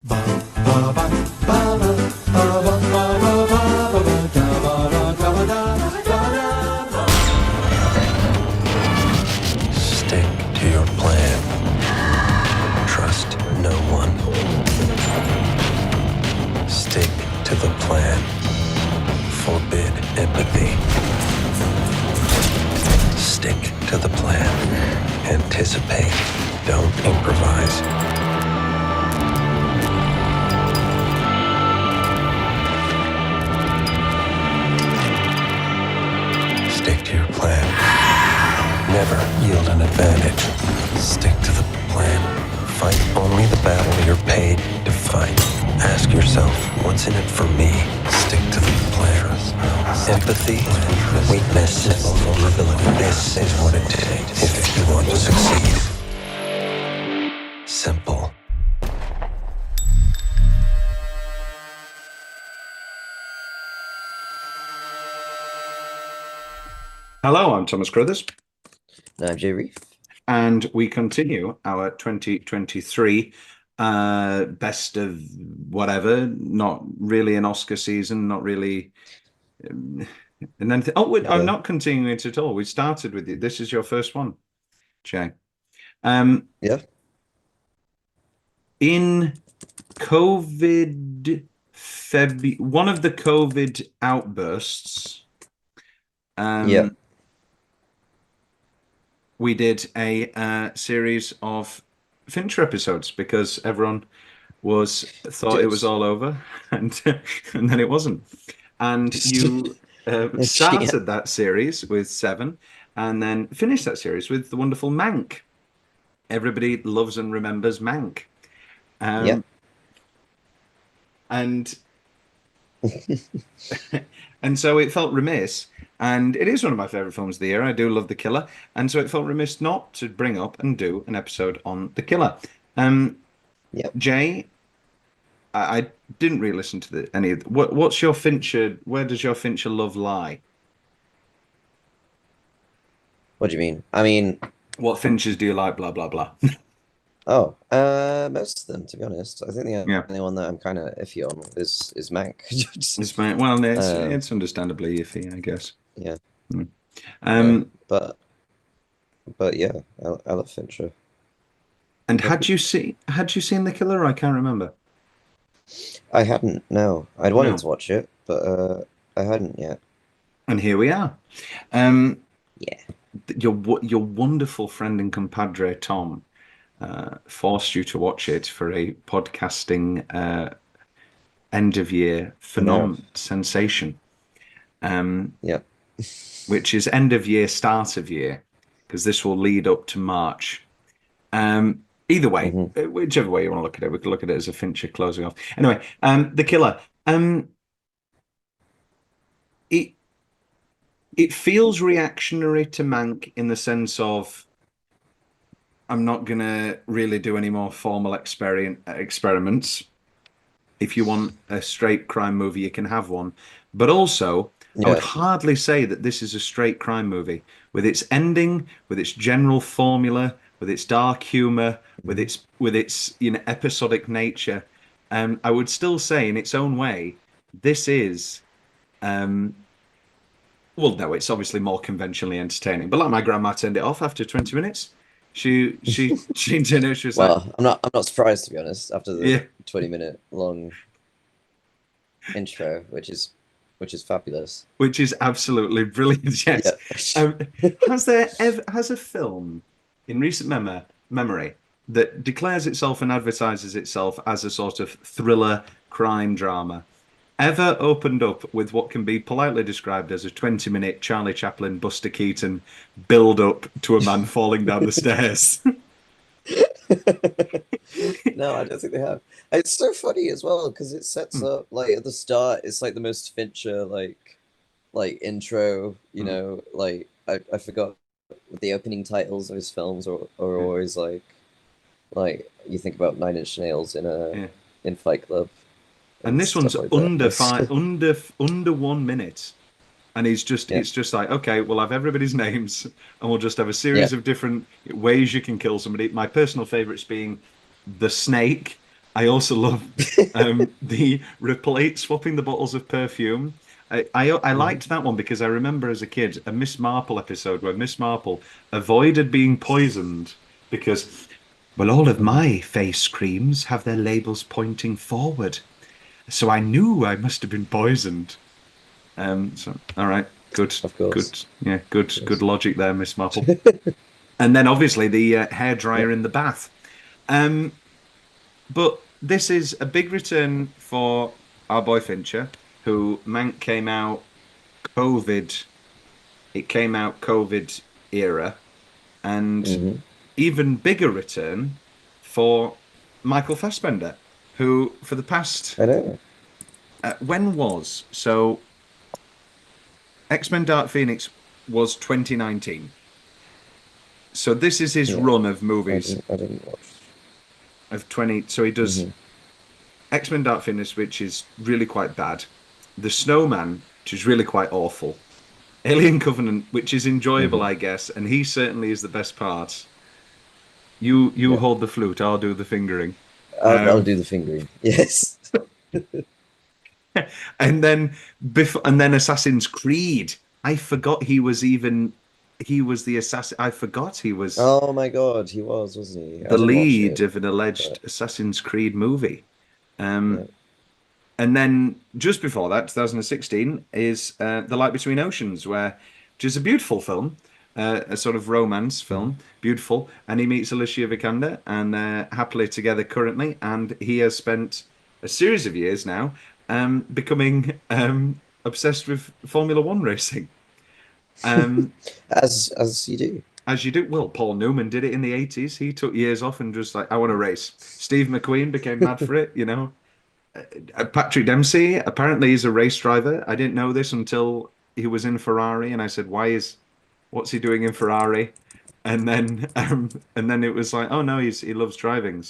Stick to your plan. Trust no one. Stick to the plan. Forbid empathy. Stick to the plan. Anticipate. Don't improvise. Stick to your plan. Never yield an advantage. Stick to the plan. Fight only the battle you're paid to fight. Ask yourself, what's in it for me? Stick to the plan. Empathy, weakness, vulnerability. This is what it takes if you want to succeed. Simple. Hello, I'm Thomas Carruthers. I'm Jay Reef. And we continue our 2023 best of whatever, not really an Oscar season, not really. And then, I'm not continuing it at all. We started with you. This is your first one, Jay. Yeah. In COVID, one of the COVID outbursts, we did a series of Fincher episodes because everyone thought it was all over, and then it wasn't. And you started that series with 7, and then finished that series with the wonderful Mank. Everybody loves and remembers Mank. And and so it felt remiss. And it is one of my favorite films of the year. I do love The Killer, and so it felt remiss not to bring up and do an episode on The Killer. Jay, I didn't really listen to any of what's your Fincher? Where does your Fincher love lie? What do you mean? I mean, what Finchers do you like? Blah blah blah. Most of them, to be honest. I think the only one that I'm kind of iffy on is Mank. It's Mank. Well, it's understandably iffy, I guess. Yeah. But yeah, I love Fincher. And had you seen The Killer? I can't remember. I hadn't. No, I'd wanted to watch it, but I hadn't yet. And here we are. Your wonderful friend and compadre Tom forced you to watch it for a podcasting end of year sensation. Which is end of year, start of year, because this will lead up to March. Either way, whichever way you want to look at it, we could look at it as a Fincher closing off. Anyway, The Killer. It feels reactionary to Mank in the sense of I'm not going to really do any more formal experiments. If you want a straight crime movie, you can have one. But also, I would hardly say that this is a straight crime movie. With its ending, with its general formula, with its dark humor, with its episodic nature, I would still say in its own way, this is... well, no, it's obviously more conventionally entertaining. But like my grandma turned it off after 20 minutes. She turned it. She was like, I'm not surprised, to be honest, after the 20-minute long intro, which is fabulous. Which is absolutely brilliant. Yes. Has a film in recent memory that declares itself and advertises itself as a sort of thriller crime drama ever opened up with what can be politely described as a 20-minute Charlie Chaplin, Buster Keaton build up to a man falling down the stairs? No, I don't think they have. It's so funny as well because it sets up like at the start. It's like the most Fincher like intro. You know, like I forgot what the opening titles of his films are always like you think about Nine Inch Nails in Fight Club. And this one's like under 1 minute, and it's just like, okay, we'll have everybody's names, and we'll just have a series of different ways you can kill somebody. My personal favorites being the snake, I also love the replate swapping the bottles of perfume. I liked that one because I remember as a kid a Miss Marple episode where Miss Marple avoided being poisoned because, well, all of my face creams have their labels pointing forward, so I knew I must have been poisoned. So all right, good, Of course. good, yeah, good, Yes. good logic there, Miss Marple. And then obviously the Yeah. hairdryer in the bath. But this is a big return for our boy Fincher, who Mank came out COVID. It came out COVID era, and Hmm. even bigger return for Michael Fassbender, who for the past I know. when was so X-Men Dark Phoenix was 2019. So this is his Yeah. run of movies I didn't watch. of 20. So he does Hmm. X-Men Dark Phoenix, which is really quite bad. The Snowman, which is really quite awful. Alien Covenant, which is enjoyable, Hmm. I guess, and he certainly is the best part. You Yeah. hold the flute, I'll do the fingering. I'll Um, do the fingering. Yes. and then Assassin's Creed. I forgot he was the assassin. I forgot he was Oh my God, he was, wasn't he? I the didn't watch lead it, of an alleged but Assassin's Creed movie. yeah. Um, And then just before that, 2016, is The Light Between Oceans, which is a beautiful film, a sort of romance Mhm. film, beautiful. And he meets Alicia Vikander and happily together currently. And he has spent a series of years now becoming obsessed with Formula One racing. Um, As you do. as you do. Well, Paul Newman did it in the 80s. He took years off and just like, I want to race. Steve McQueen became mad for it, you know. Patrick Dempsey apparently is a race driver. I didn't know this until he was in Ferrari, and I said, what's he doing in Ferrari?" And then it was like, "Oh no, he loves driving."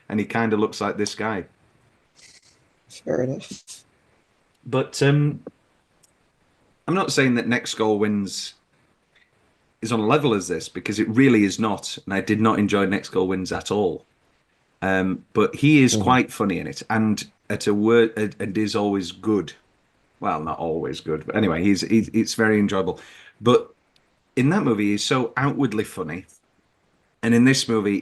And he kind of looks like this guy. Fair enough. But I'm not saying that Next Goal Wins is on a level as this because it really is not, and I did not enjoy Next Goal Wins at all. But he is Hmm. quite funny in it, and at a word, and is always good. Well, not always good, but anyway, he's it's very enjoyable. But in that movie, he's so outwardly funny, and in this movie,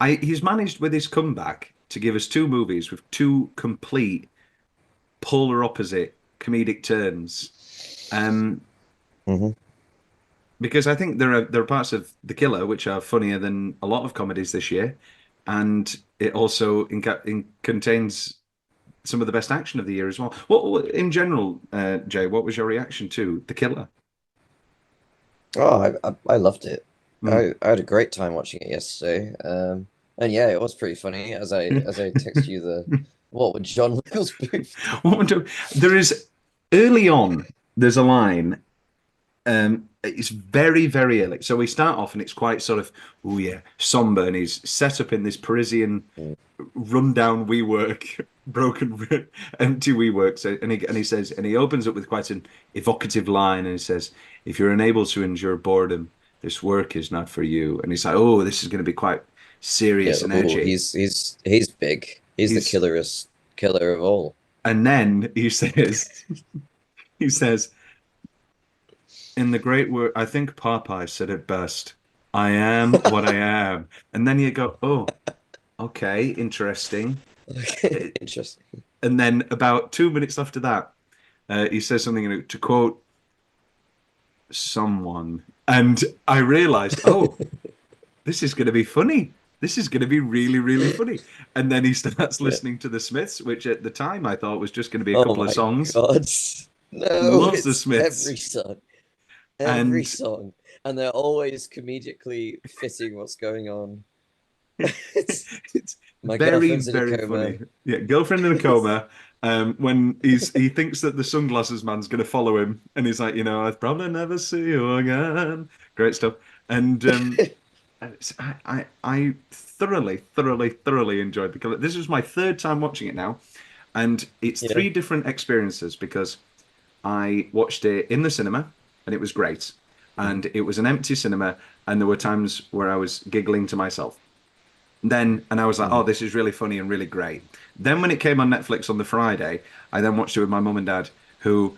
Hmm. he's managed with his comeback to give us two movies with two complete polar opposite comedic turns. Um, Hmm. because I think there are parts of The Killer which are funnier than a lot of comedies this year, and it also contains some of the best action of the year as well. What in general, Jay? What was your reaction to The Killer? Oh, I loved it. Mm. I had a great time watching it yesterday. And yeah, it was pretty funny as I text you the what would John Wilkes Booth do? There is early on. There's a line. It's very, very early. So we start off, and it's quite sort of, oh yeah, somber, and he's set up in this Parisian Mm. rundown WeWork, broken, empty WeWork. So, and he says, and he opens up with quite an evocative line, and he says, "If you're unable to endure boredom, this work is not for you." And he's like, "Oh, this is going to be quite Yeah, serious and oh, edgy." he's big. He's the He's, killerest killer of all. and then he says, he says, in the great word, I think Popeye said it best. I am what I am. And then you go, oh, okay, interesting. Okay, Uh, interesting. And then about 2 minutes after that, he says something to quote someone. And I realized, oh, this is going to be funny. This is going to be really, really funny. And then he starts Yeah. listening to the Smiths, which at the time I thought was just going to be a Oh couple of my songs. God. No, Loves the it's Smiths. every And song, and they're always comedically fitting what's going on. It's it's my very, girlfriend's in a very coma. funny. Yeah, girlfriend in a coma. When he thinks that the sunglasses man's going to follow him, and he's like, I'd probably never see you again. Great stuff. And I thoroughly, thoroughly, thoroughly enjoyed the Killer. This was my third time watching it now, and it's Yeah. three different experiences because I watched it in the cinema, and it was great, Mhm. and it was an empty cinema, and there were times where I was giggling to myself. And I was like, oh, this is really funny and really great. Then when it came on Netflix on the Friday, I then watched it with my mum and dad, who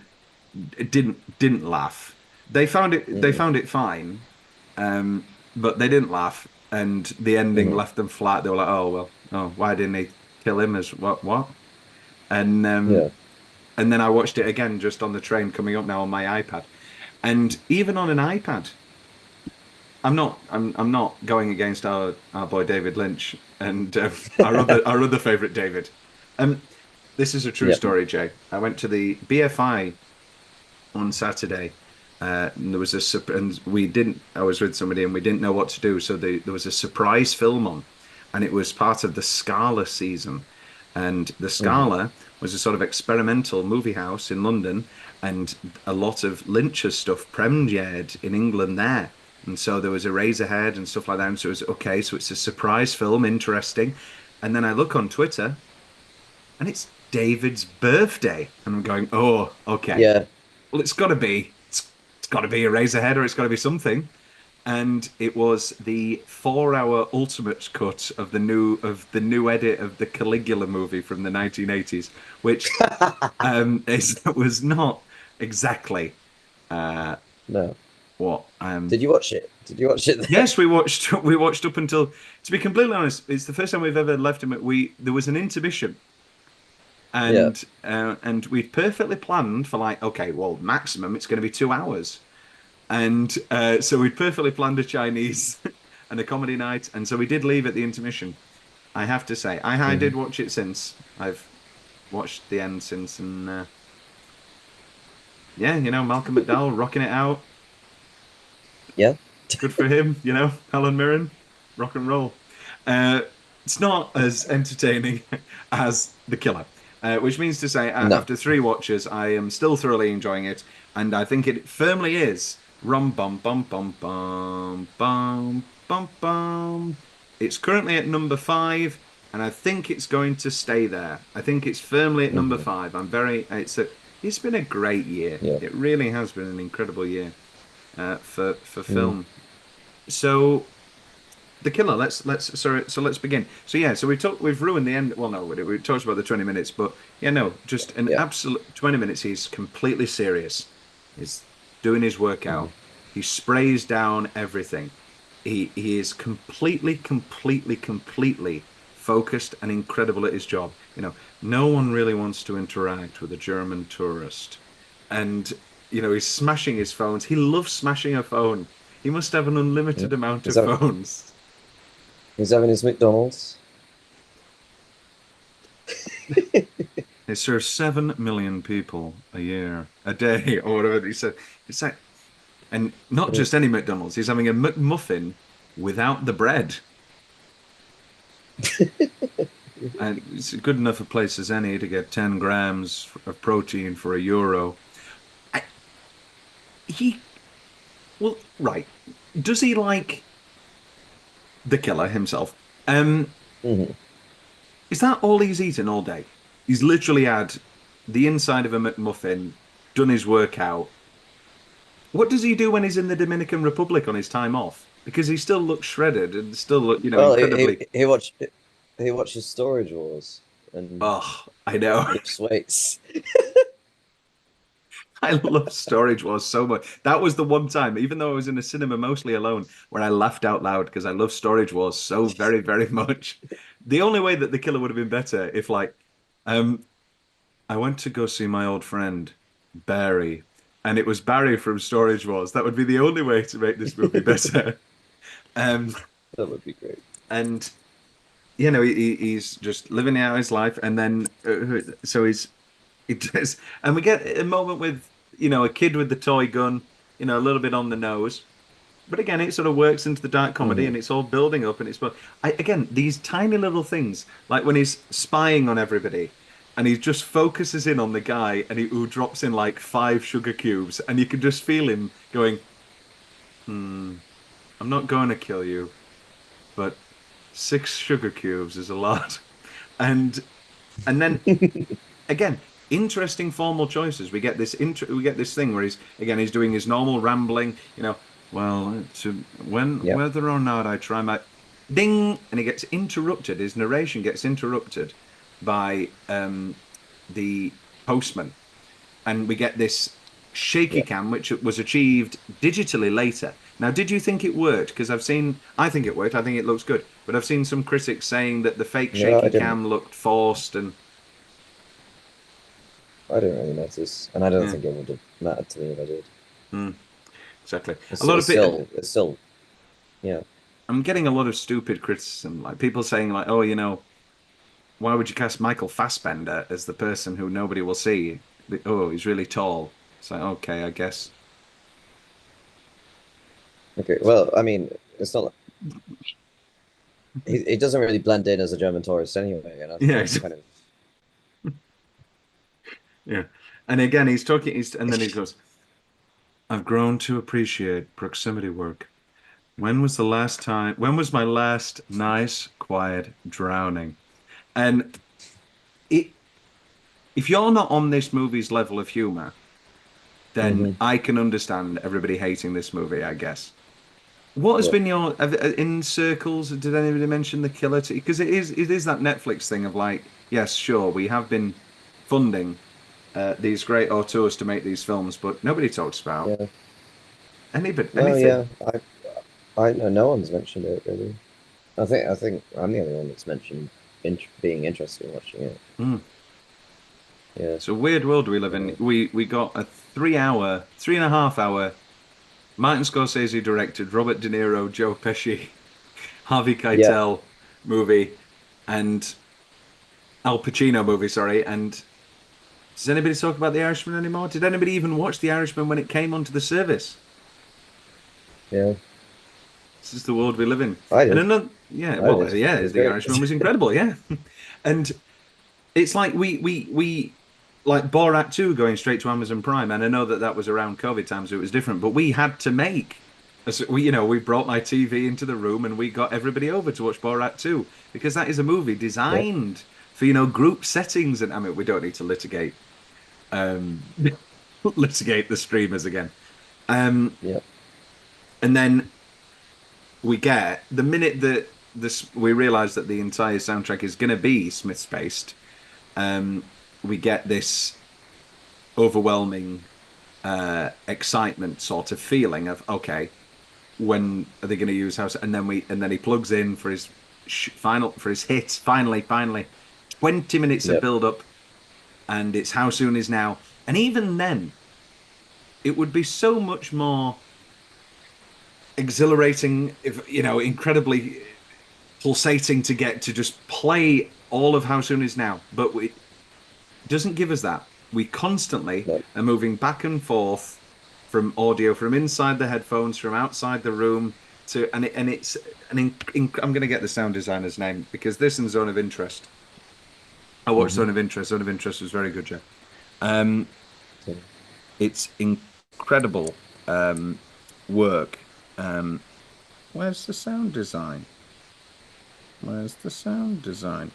didn't laugh. They found it fine, but they didn't laugh, and the ending left them flat. They were like, oh well, oh, why didn't he kill him? As what? And Yeah. and then I watched it again just on the train coming up now on my iPad, and even on an iPad. I'm not going against our boy David Lynch and our other favorite David. Um, this is a true Yeah. story, Jay. I went to the BFI on Saturday. And there was and we didn't. I was with somebody and we didn't know what to do, so there was a surprise film on, and it was part of the Scala season. And the Scala was a sort of experimental movie house in London, and a lot of Lynch's stuff premiered in England there. And so there was a Razorhead and stuff like that. And so it was okay. So it's a surprise film, interesting. And then I look on Twitter, and it's David's birthday, and I'm going, oh, okay. Yeah. Well, it's got to be a Razorhead, or it's got to be something. And it was the 4-hour ultimate cut of the new edit of the Caligula movie from the 1980s, which was not exactly No. what. Did you watch it? Did you watch it? Yes, we watched. We watched up until. To be completely honest, it's the first time we've ever left him. There was an intermission, and we'd perfectly planned for like, okay, well, maximum it's going to be 2 hours, and so we'd perfectly planned a Chinese and a comedy night, and so we did leave at the intermission. I have to say, I did watch it since. I've watched the end since, and yeah, Malcolm McDowell rocking it out. Yeah. Good for him, Helen Mirren, rock and roll. It's not as entertaining as The Killer, which means to say, No. after 3 watches, I am still thoroughly enjoying it, and I think it firmly is rum bum bum bum bum bum bum bum. It's currently at number 5, and I think it's going to stay there. I think it's firmly at number 5. It's been a great year. Yeah. It really has been an incredible year for film. So, The Killer. So let's begin. So yeah, so we've ruined the end. Well, no, we talked about the 20 minutes, but yeah, no, just an absolute 20 minutes. He's completely serious. He's doing his workout. He sprays down everything. He is completely focused and incredible at his job. No one really wants to interact with a German tourist, and he's smashing his phones. He loves smashing a phone. He must have an unlimited amount of phones. He's having his McDonald's. They serve 7 million people a day, or whatever he said. It's like, and not just any McDonald's. He's having a McMuffin without the bread. And it's good enough a place as any to get 10 grams of protein for €1. Right. Does he like The Killer himself? Is that all he's eaten all day? He's literally had the inside of a McMuffin, done his workout. What does he do when he's in the Dominican Republic on his time off? Because he still looks shredded and still look, incredibly. He watches Storage Wars and I know. lifts weights. I love Storage Wars so much. That was the one time, even though I was in a cinema mostly alone, where I laughed out loud because I love Storage Wars so very, very much. The only way that The Killer would have been better if, like, I went to go see my old friend Barry, and it was Barry from Storage Wars. That would be the only way to make this movie better. That would be great. And he's just living out his life, and then he does, and we get a moment with a kid with the toy gun, a little bit on the nose, but again it sort of works into the dark comedy, and it's all building up, and again these tiny little things, like when he's spying on everybody, and he just focuses in on the guy, and who drops in like 5 sugar cubes, and you can just feel him going, I'm not going to kill you, but 6 sugar cubes is a lot. And then again, interesting formal choices. We get this thing where he's doing his normal rambling, whether or not I try my ding, and he gets interrupted. His narration gets interrupted by the postman, and we get this shaky Yeah. cam, which was achieved digitally later. Now, did you think it worked? Because I think it worked. I think it looks good, but I've seen some critics saying that the fake No, shaky cam looked forced, and I didn't really notice, and I don't yeah, think it would have mattered to me if I did. exactly. A It's, lot it's of people. still, it's still, yeah, I'm getting a lot of stupid criticism, like people saying, like, "Oh, why would you cast Michael Fassbender as the person who nobody will see? Oh, he's really tall." It's like, okay, I guess. okay. Well, I mean, it's not. He doesn't really blend in as a German tourist anyway, and I think Yeah, that's kind of yeah. And again, he's talking, and then he goes, "I've grown to appreciate proximity work. When was my last nice, quiet drowning?" And it, if you're not on this movie's level of humor, then hmm I can understand everybody hating this movie, I guess. What has yeah, been in circles? Did anybody mention the killer? Because it is that Netflix thing of like, yes, sure, we have been funding these great auteurs to make these films, but nobody talks about yeah. No, anything. yeah. I know no one's mentioned it really. I think I'm the only one that's mentioned being interested in watching it. Hmm. Yeah. It's a weird world we live in. We got a 3 hour, 3.5 hour Martin Scorsese directed, Robert De Niro, Joe Pesci, Harvey Yeah. Keitel movie, and Al Pacino movie. Sorry, and does anybody talk about The Irishman anymore? Did anybody even watch The Irishman when it came onto the service? Yeah. This is the world we live in. I And did. another, yeah, I well, did. yeah, It was The great. Irishman was incredible, yeah. And it's like we like Borat 2 going straight to Amazon Prime, and I know that that was around COVID times, so it was different, but we had to make. We brought my TV into the room and we got everybody over to watch Borat 2 because that is a movie Yeah. designed for group settings, and I mean we don't need to um litigate the streamers again. Um Yeah. and then we get the minute that this we realize that the entire soundtrack is going to be Smiths based. We get this overwhelming excitement sort of feeling of, okay, when are they going to use house? And then he plugs in for his final for his hit. Finally, 20 minutes of Yeah. build up, and it's how soon is now. And even then, it would be so much more exhilarating, if incredibly pulsating to get to just play all of how soon is now. But it doesn't give us that. We constantly No. are moving back and forth from audio from inside the headphones, from outside the room to, and it's I'm going to get the sound designer's name because this and Zone of Interest. I watched hmm Zone of Interest. Zone of Interest was very good, Jeff. Um, So, it's incredible work. Where's the sound design? Where's the sound design?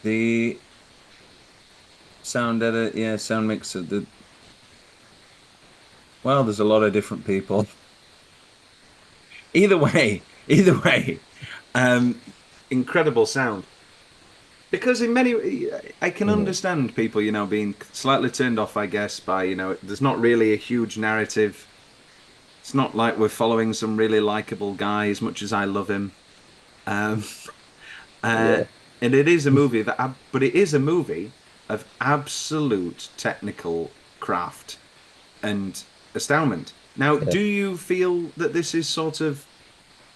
The sound edit, yeah, sound mixer. Well, there's a lot of different people. Either way, um, incredible sound. Because in many, I can mhm. understand people, being slightly turned off, I guess, by, there's not really a huge narrative. It's not like we're following some really likable guy as much as I love him. Um, uh, Yeah. and it is a movie but it is a movie of absolute technical craft and astoundment. Now, Yeah. do you feel that this is sort of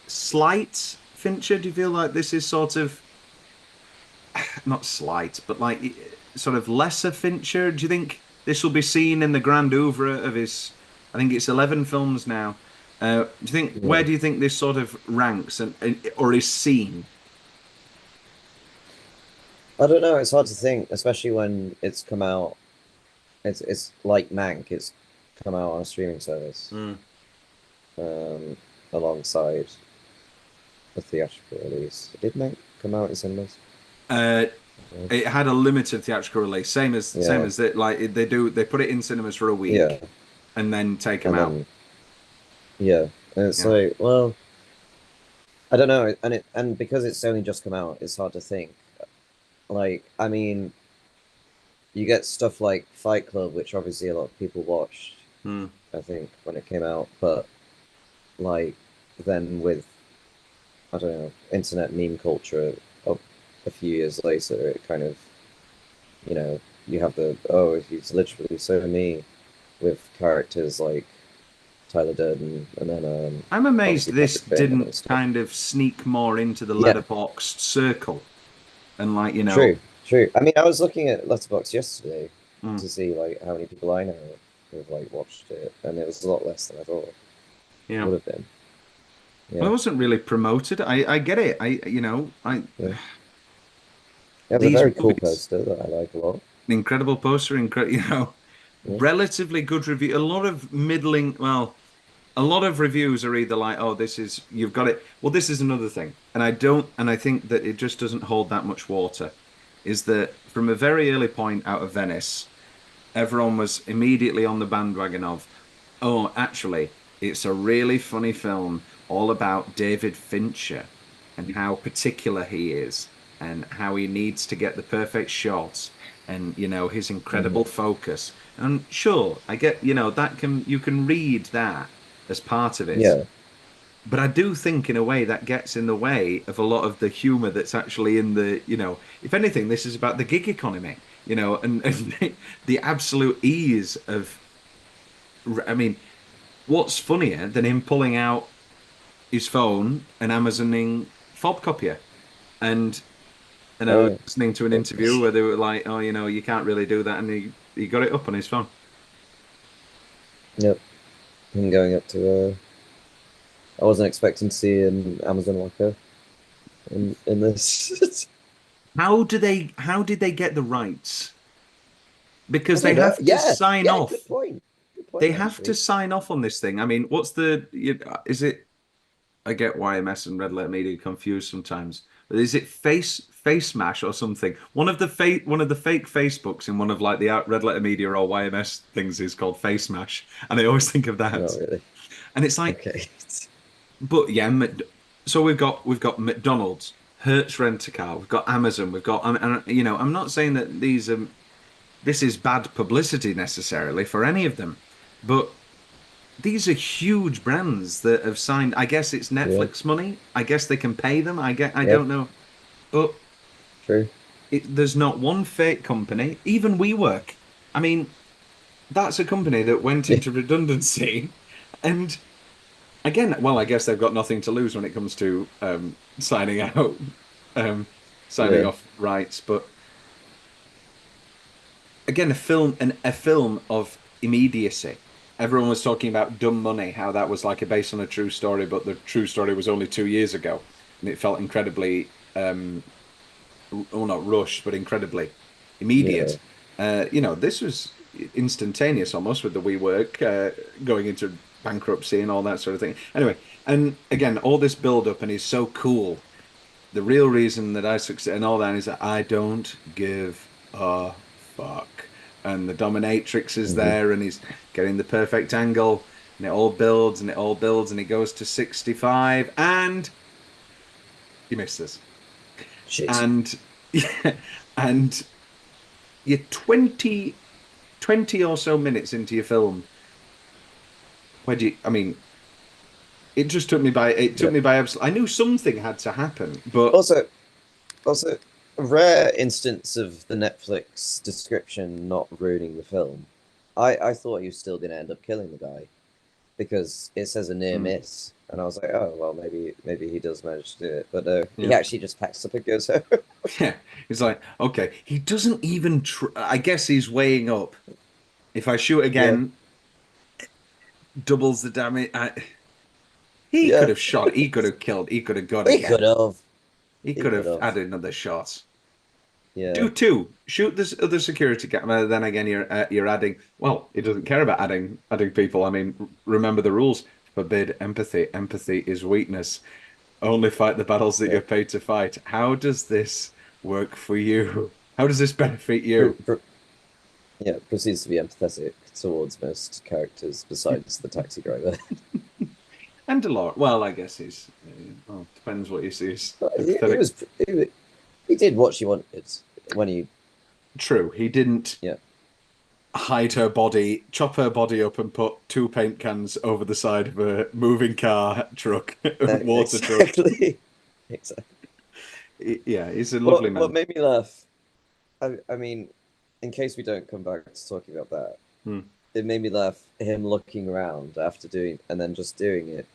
slight Fincher? Do you feel like this is sort of not slight, but like sort of lesser Fincher? Do you think this will be seen in the grand oeuvre of his? I think it's 11 films now. Where Yeah. do you think this sort of ranks or is seen? I don't know. It's hard to think, especially when it's come out. It's like Mank. It's come out on a streaming service Mm. um, alongside the theatrical release. Did Mank come out in cinemas? Uh, Yeah. it had a limited theatrical release, same Yeah. as that. Like they put it in cinemas for a Yeah. week and then take them And out. then yeah. And it's Yeah. like, well, I don't know, and because it's only just come out, it's hard to think. Like, I mean, you get stuff like Fight Club, which obviously a lot of people watched, Hmm. I think, when it came out, but like then with I don't know, internet meme culture of a few years later, it kind of, you know, you have the oh, he's literally so me with characters like Tyler Durden and then I'm amazed obviously this Patrick Bateman and didn't stuff. kind of sneak more into the Yeah, letterboxed circle and like, true, true. I mean, I was looking at Letterboxd yesterday mm, to see like how many people I know who have like watched it, and it was a lot less than I thought it yeah. would have been. Well, Yeah, it wasn't really promoted. I get it. yeah. It has a These very cool movies, poster that I like a lot. an incredible poster, Yeah, relatively good review. A lot of middling, well, a lot of reviews are either like, oh, this is, you've got it. Well, this is another thing. And I think that it just doesn't hold that much water. Is that from a very early point out of Venice, everyone was immediately on the bandwagon of, oh, actually, it's a really funny film all about David Fincher and how particular he is and how he needs to get the perfect shots and, his hmm, incredible focus. And sure, I get, that you can read that as part of it. yeah, But I do think, in a way, that gets in the way of a lot of the humor that's actually in if anything, this is about the gig economy, and the absolute ease of, I mean, what's funnier than him pulling out his phone and Amazoning photocopier? And, I was oh listening to an yeah. interview where they were like, oh, you can't really do that. And he got it up on his phone. Yep, him going up to I wasn't expecting to see an Amazon Waka in this. How did they get the rights? I Because they don't know. have to Yeah, sign yeah, off. good They point have to actually. sign off on this thing. I mean, is it, I get YMS and Red Letter Media confused sometimes. But is it face mash or something? One of the fake Facebooks in one of like the Red Letter Media or YMS things is called face mash. And I always think of Not that. really. And it's like, Okay. but yeah, so we've got McDonald's, Hertz Rent a Car, we've got Amazon, we've got, and I'm not saying that this is bad publicity necessarily for any of them, but these are huge brands that have signed. I guess it's Yeah, Netflix money. I guess they can pay them. I yeah, don't know, but true. there's not one fake company. Even WeWork. I mean, that's a company that went Yeah, into redundancy, and again, well, I guess they've got nothing to lose when it comes to signing out, um, signing yeah, off rights. But again, a film of immediacy. Everyone was talking about Dumb Money, how that was like a based on a true story, but the true story was only 2 years ago, and it felt incredibly, well, not rushed, but incredibly yeah, immediate. This was instantaneous almost with the WeWork going into bankruptcy and all that sort of thing. Anyway, and again, all this build up, and he's so cool. The real reason that I succeed and all that is that I don't give a fuck. And the dominatrix is hmm. there, and he's getting the perfect angle, and it all builds and it all builds, and he goes to 65, and he misses. Shit. And yeah, and you're 20 or so minutes into your film. I mean, it just took me by, it took Yeah. me by absolute. I knew something had to happen, but Also, also, a rare instance of the Netflix description not ruining the film. I thought he was still going to end up killing the guy because it says a near mm, miss, and I was like, oh well, maybe he does manage to do it, but he yeah. actually just packs up and goes home. Yeah, he's like, okay, he doesn't even I guess he's weighing up. If I shoot Yeah, again, doubles the damage. He could yeah, have shot, he could have killed, he could have gone he could again. have, He he could could have have. added another shot. Yeah, Do two. Shoot this other security camera. Then again, you're adding. Well, he doesn't care about adding people. I mean, remember the rules. Forbid empathy. Empathy is weakness. Only fight the battles that yeah. you're paid to fight. How does this work for you? How does this benefit Pr you? pr yeah, proceeds to be empathetic towards most characters besides the taxi driver. And Delore. Well, I guess he's. Well, depends what you see as But empathetic. he did what she wanted when he True, he didn't yeah hide her body, chop her body up, and put two paint cans over the side of a moving car truck, water truck. exactly exactly. Yeah, he's a lovely What man. made me laugh? I mean, in case we don't come back to talking about that, Hmm. it made me laugh him looking around after doing and then just doing it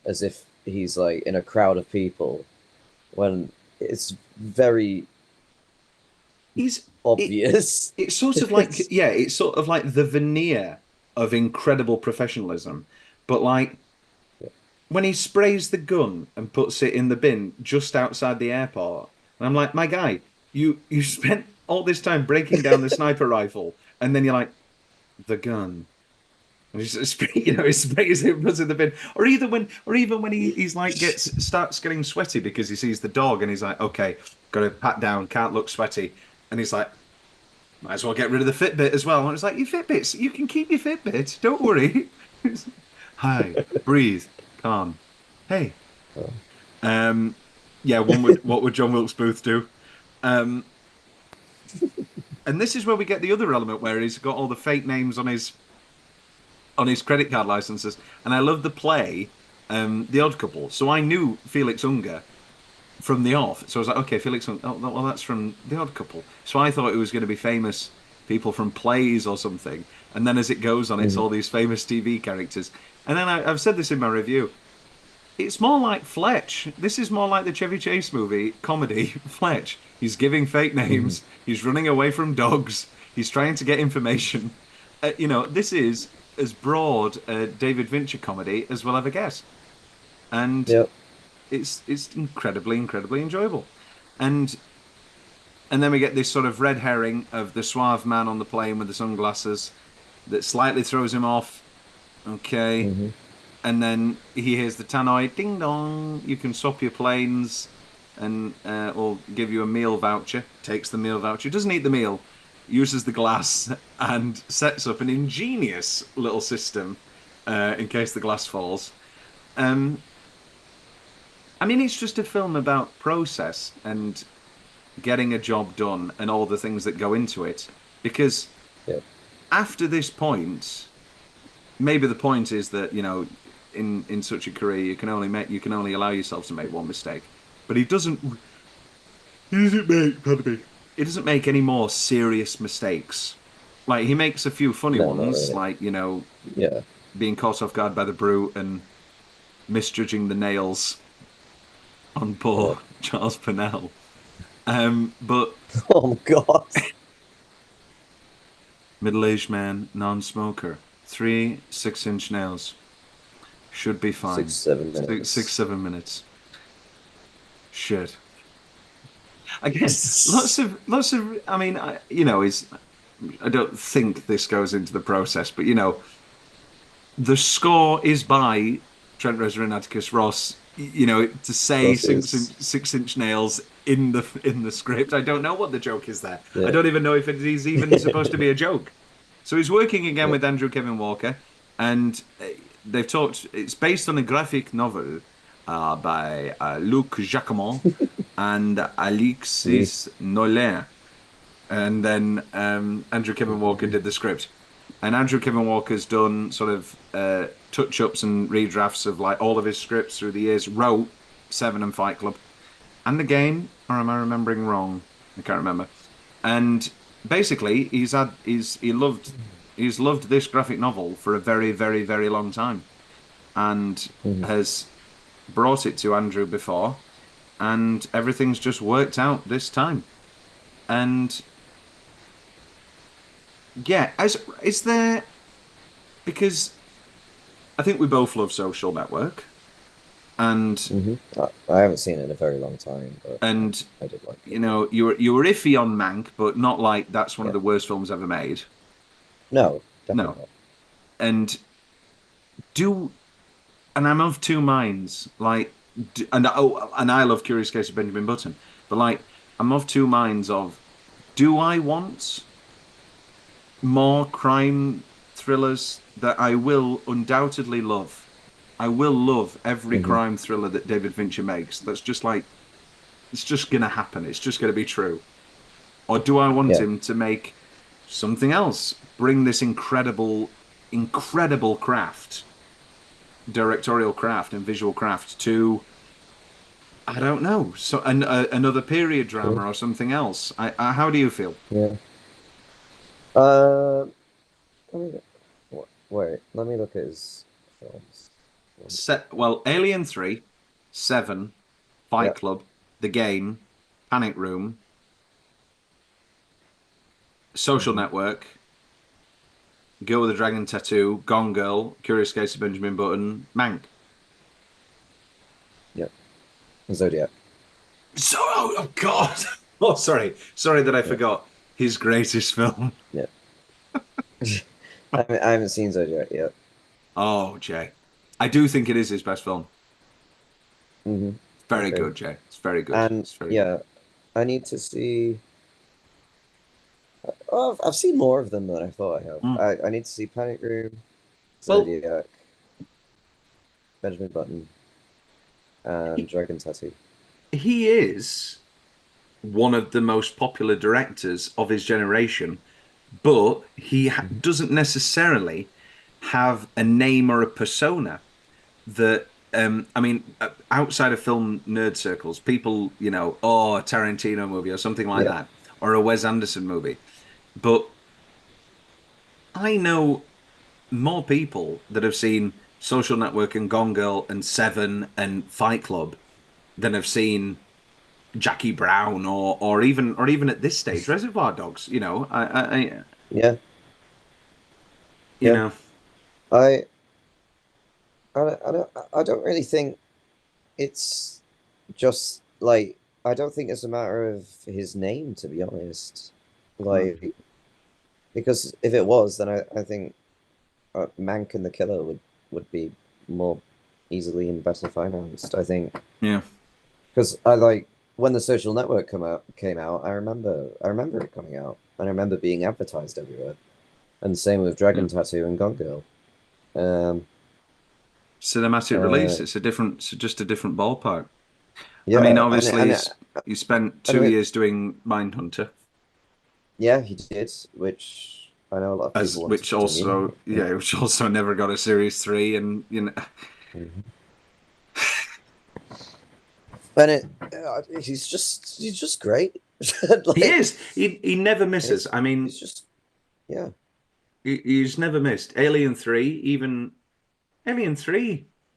as if he's like in a crowd of people when it's very He's it, obvious. it's sort of like yeah, it's sort of like the veneer of incredible professionalism, but like when he sprays the gun and puts it in the bin just outside the airport, and I'm like, my guy, you spent all this time breaking down the sniper rifle, and then you're like, the gun. And he's he sprays it, puts it in the bin, or even when he's like starts getting sweaty because he sees the dog, and he's like, okay, got to pat down, can't look sweaty, and he's like, might as well get rid of the Fitbit as well. And it's like, your Fitbits, you can keep your Fitbit, don't worry. Hi, breathe, calm. Hey, um, yeah, what would John Wilkes Booth do? Um, and this is where we get the other element where he's got all the fake names on his credit card licenses, and I love the play, The Odd Couple. So I knew Felix Unger from the off. So I was like, okay, Felix Unger. Oh, well, that's from The Odd Couple. So I thought it was going to be famous people from plays or something. And then as it goes on, it's all these famous TV characters. And then I've said this in my review. It's more like Fletch. This is more like the Chevy Chase movie comedy, Fletch. He's giving fake names. He's running away from dogs. He's trying to get information. This is as broad a David Fincher comedy as we'll ever get, and Yep. it's incredibly, incredibly enjoyable. And and then we get this sort of red herring of the suave man on the plane with the sunglasses that slightly throws him off. Okay, and then he hears the tannoy ding dong. You can swap your planes, and or give you a meal voucher. Takes the meal voucher. Doesn't eat the meal. Uses the glass and sets up an ingenious little system in case the glass falls. Um, I mean, it's just a film about process and getting a job done and all the things that go into it. Because Yep. after this point, maybe the point is that in such a career you can only allow yourself to make one mistake. But he doesn't make any more serious mistakes. Like he makes a few funny No, not ones, really. like Yeah. being caught off guard by the brute and misjudging the nails on poor Charles Purnell. But Oh God. middle-aged man, non-smoker, 3 6-inch nails, should be fine. 6 7 minutes. 6 7 minutes. Shit. I guess lots of. I mean, is I don't think this goes into the process, but the score is by Trent Reznor and Atticus Ross. To say Ross is. 6-inch nails in the script. I don't know what the joke is there. I Yeah. don't even know if it is even supposed to be a joke. So he's working again Yeah. with Andrew Kevin Walker, and they've talked. It's based on a graphic novel by Luc Jacquemont and Alexis Nolin. And then Andrew Kevin Walker did the script. And Andrew Kevin Walker's done sort of touch-ups and redrafts of like all of his scripts through the years. Wrote Seven and Fight Club, and The Game, or am I remembering wrong? I can't remember. And basically, he's loved this graphic novel for a very, very, very long time, and has brought it to Andrew before, and everything's just worked out this time. And yeah, is there, because I think we both love Social Network, and I haven't seen it in a very long time, but and I did like it. you were iffy on Mank, but not like that's one of Yeah. the worst films ever made. No, No. definitely And and I'm of two minds. Like, and I love Curious Case of Benjamin Button, but like, I'm of two minds of, do I want more crime thrillers that I will undoubtedly love? I will love every Hmm. crime thriller that David Fincher makes. That's just like it's just gonna happen. It's just gonna be true. Or do I want Yeah. him to make something else? Bring this incredible craft, directorial craft and visual craft to, I don't know, so another period Cool. drama or something else. How do you feel? Yeah. Uh, let me, wait, let me look at his films. Well, Alien 3, Seven, Yeah. Fight Club, The Game, Panic Room, Social Hmm. Network, Girl with a Dragon Tattoo, Gone Girl, Curious Case of Benjamin Button, Mank. Yeah. Zodiac. So, oh God. Oh, sorry that I Yeah. forgot his greatest film. Yeah. I haven't seen Zodiac yet. Oh, Jay, I do think it is his best film. Hmm. Very Okay. good, Jay. It's very good. And It's very good. yeah, I need to see. Oh, I've seen more of them than I thought I have. Mm. I need to see Panic Room, Well, Zodiac, Benjamin Button, and he, Dragon Tattoo. he is one of the most popular directors of his generation, but he Hmm. doesn't necessarily have a name or a persona that I mean, outside of film nerd circles, people, oh, a Tarantino movie or something like Yeah. that, or a Wes Anderson movie. But I know more people that have seen Social Network and Gone Girl and Seven and Fight Club than have seen Jackie Brown or even at this stage Reservoir Dogs. Yeah. You Yeah. know, I I don't really think it's just like I don't think it's a matter of his name, to be honest. mm, Like because if it was, then I think Mank and the Killer would be more easily and better financed. I think yeah, because I like when the Social Network came out. I remember it coming out, and I remember being advertised everywhere. And same with yeah. Dragon Tattoo and Gone Girl. Um, Cinematic uh, release. It's just a different ballpark. I mean, yeah, obviously, he spent and 2 years doing Mindhunter, yeah, he did, which I know a lot of as people want to which continue. also, Yeah. yeah, which also never got a series three, and Mhm. And he's just great. he Like is. He never misses. I mean, he's just yeah. he's never missed. Alien Three.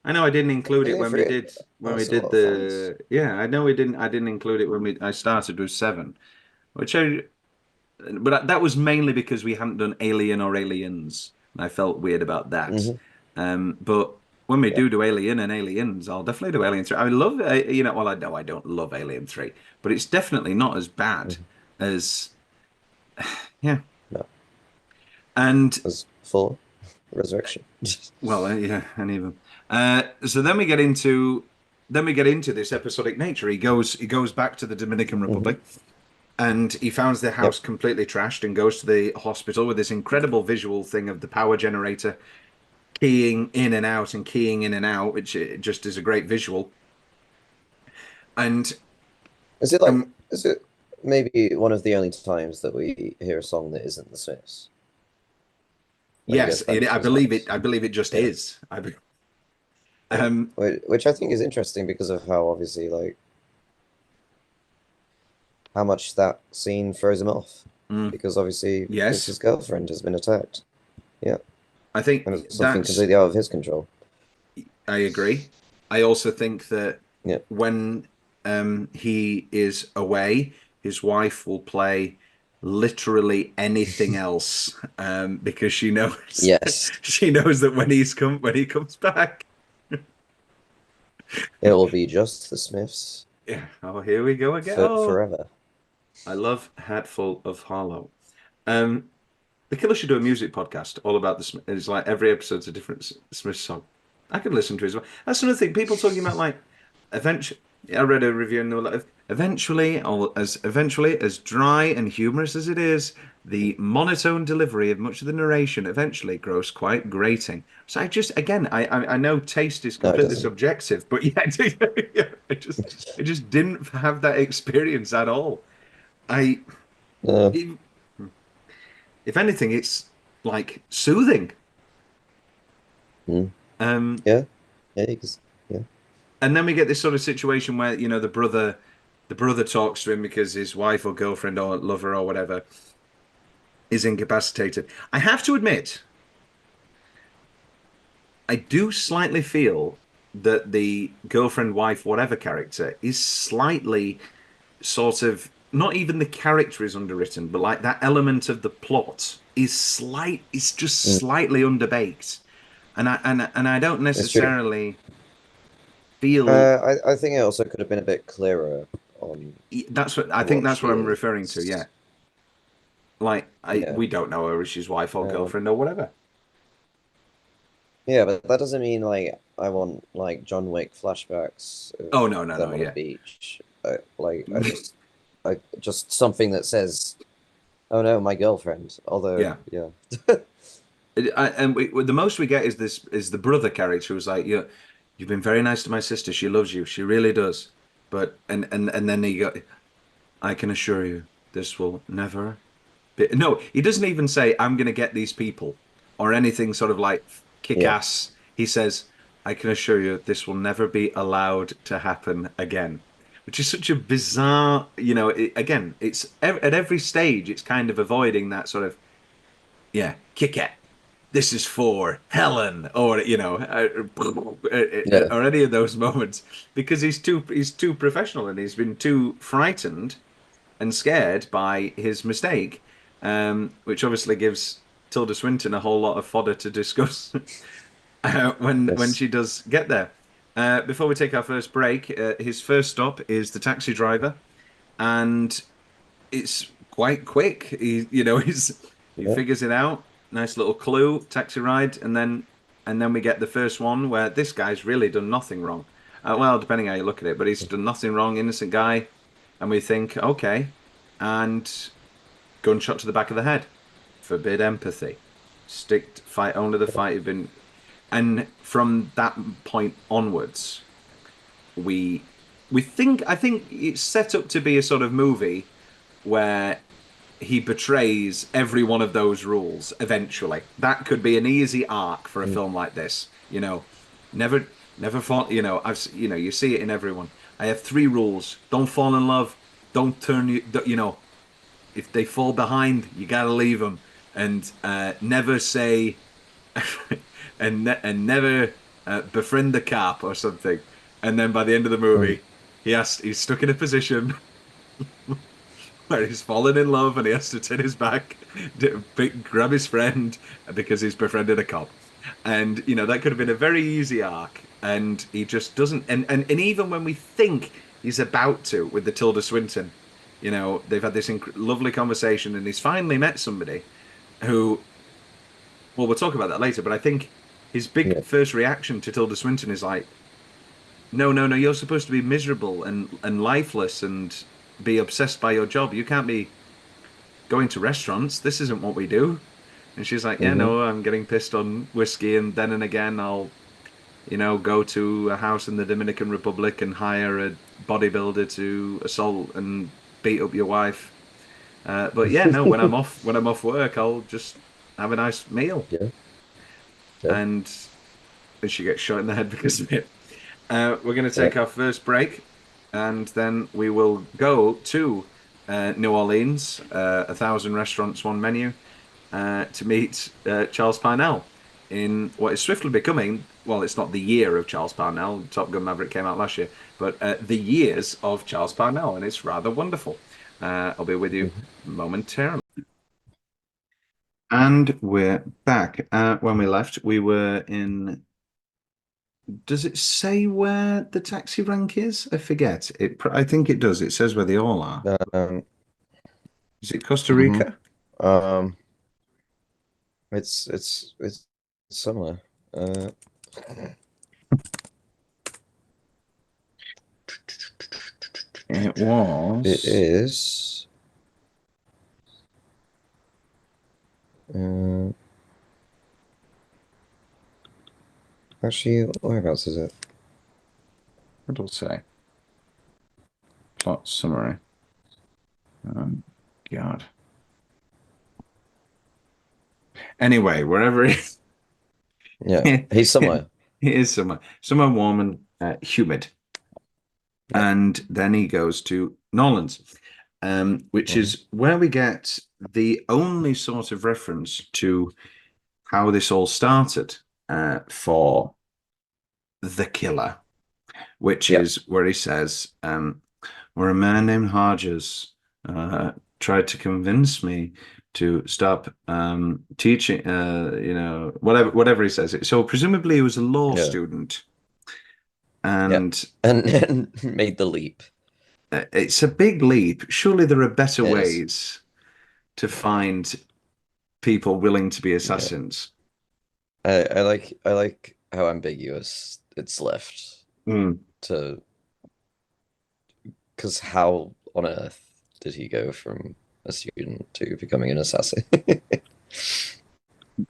I know I didn't include it Alien when we 3, did that's a lot of fun. yeah, I know we didn't. I didn't include it when I started with Seven, which but that was mainly because we hadn't done Alien or Aliens, and I felt weird about that. Hmm. But when we Yeah. do Alien and Aliens, I'll definitely do Alien 3. I love, well, I know I don't love Alien 3, but it's definitely not as bad Hmm. as, yeah. No, And, as full resurrection. well, yeah, and even, so then we get into this episodic nature. He goes back to the Dominican Hmm. Republic. And he finds the Yep. house completely trashed and goes to the hospital with this incredible visual thing of the power generator keying in and out and keying in and out, which it just is a great visual. And um, Is it maybe one of the only times that we hear a song that isn't the Smiths when he yes, goes back to I his believe it. house? I believe it just Yeah. is. Yeah. Um, Which I think is interesting because of how obviously like how much that scene throws him off. mm, Because obviously yes, Vince's girlfriend has been attacked. Yeah. I think And it's something that's. completely out of his control. I agree. I also think that Yeah. when he is away, his wife will play literally anything else because she knows Yes. she knows that when he comes back. It will be just the Smiths Yeah. Oh, here we go again. for Oh, forever. I love Hatful of Harlow. Um, the Killer should do a music podcast all about the Smith. It's like every episode's a different Smith song. I could listen to it as well. That's another thing. People talking about like eventually. I read a review and they were like, eventually, or as eventually as dry and humorous as it is, The monotone delivery of much of the narration eventually grows quite grating. So I know taste is No, it completely doesn't. subjective, but yeah, yeah, I just didn't have that experience at all. I No. if, if anything, it's like soothing. Mm. Um, Yeah. Yeah. Because yeah. and then we get this sort of situation where the brother talks to him because his wife or girlfriend or lover or whatever is incapacitated. I have to admit, I do slightly feel that the girlfriend, wife, whatever character is slightly sort of not even the character is underwritten, but like that element of the plot is just Mm. slightly underbaked. And I don't It's true. necessarily feel I think it also could have been a bit clearer on that's what I think what that's she what I'm referring to, is. yeah. Like Yeah. we don't know her if she's wife or Um, girlfriend or whatever. yeah, but that doesn't mean like I want like John Wick flashbacks of Oh no, no, no, them on a yeah. beach. I just something that says, "Oh no, my girlfriend." Although, Yeah. yeah, The most we get is the brother character who's like, you've been very nice to my sister. She loves you. She really does. But and then he go, I can assure you, this will never be. No, he doesn't even say I'm going to get these people or anything sort of like kick yeah, ass. He says, I can assure you, this will never be allowed to happen again. Which is such a bizarre, again, at every stage, it's kind of avoiding that sort of, yeah, kick it, this is for Helen, or yeah, or any of those moments, because he's too professional and he's been too frightened and scared by his mistake, which obviously gives Tilda Swinton a whole lot of fodder to discuss when yes, she does get there. Before we take our first break, his first stop is the taxi driver, and it's quite quick. He yeah, figures it out. Nice little clue, taxi ride, and then we get the first one where this guy's really done nothing wrong. Well, depending how you look at it, but he's done nothing wrong, innocent guy, and we think, okay, and gunshot to the back of the head. Forbid empathy. Stick fight only the fight have been, and from that point onwards, we I think it's set up to be a sort of movie where he betrays every one of those rules eventually. That could be an easy arc for a mm, film like this. Never, never fall. You see it in everyone. I have three rules: don't fall in love, don't turn if they fall behind, you gotta leave them, and never say, and never befriend the cop or something. And then by the end of the mm. movie, he's stuck in a position where he's fallen in love and he has to turn his back, grab his friend because he's befriended a cop. And that could have been a very easy arc, and he just doesn't. And even when we think he's about to with the Tilda Swinton, they've had this lovely conversation, and he's finally met somebody who, well, we'll talk about that later. But I think his big Yeah, first reaction to Tilda Swinton is like, no, no, no, you're supposed to be miserable and lifeless and be obsessed by your job. You can't be going to restaurants. This isn't what we do. And she's like, yeah, mm-hmm. no, I'm getting pissed on whiskey, and then and again I'll, go to a house in the Dominican Republic and hire a bodybuilder to assault and beat up your wife. But yeah, no, when I'm off work, I'll just have a nice meal, Yeah, yeah, and she gets shot in the head because of it. We're going to yeah. take our first break, and then we will go to New Orleans, 1,000 restaurants, one menu, to meet Charles Parnell in what is swiftly becoming, well, it's not the year of Charles Parnell. Top Gun Maverick came out last year, but the years of Charles Parnell, and it's rather wonderful. I'll be with you Mm-hmm. momentarily. And we're back. When we left, we were in. Does it say where the taxi rank is? I forget. I think it does. It says where they all are. Um, Is it Costa mhm. Rica? Um, it's somewhere. Uh, It it was. is. Uh, actually, whereabouts is it? It'll say plot summary. God. Anyway, wherever he, Yeah, he's somewhere. he is somewhere warm and humid. Yep. And then he goes to Norland's, which Mhm. is where we get the only sort of reference to how this all started for the killer, which Yep. is where he says, where a man named Hodges tried to convince me to stop teaching, whatever he says. So presumably he was a law Yeah. student, Yeah. and And made the leap. it's a big leap. Surely there are better It is. ways to find people willing to be Yeah. assassins. I like how ambiguous it's left Mm. to, because how on earth did he go from a student to becoming an assassin?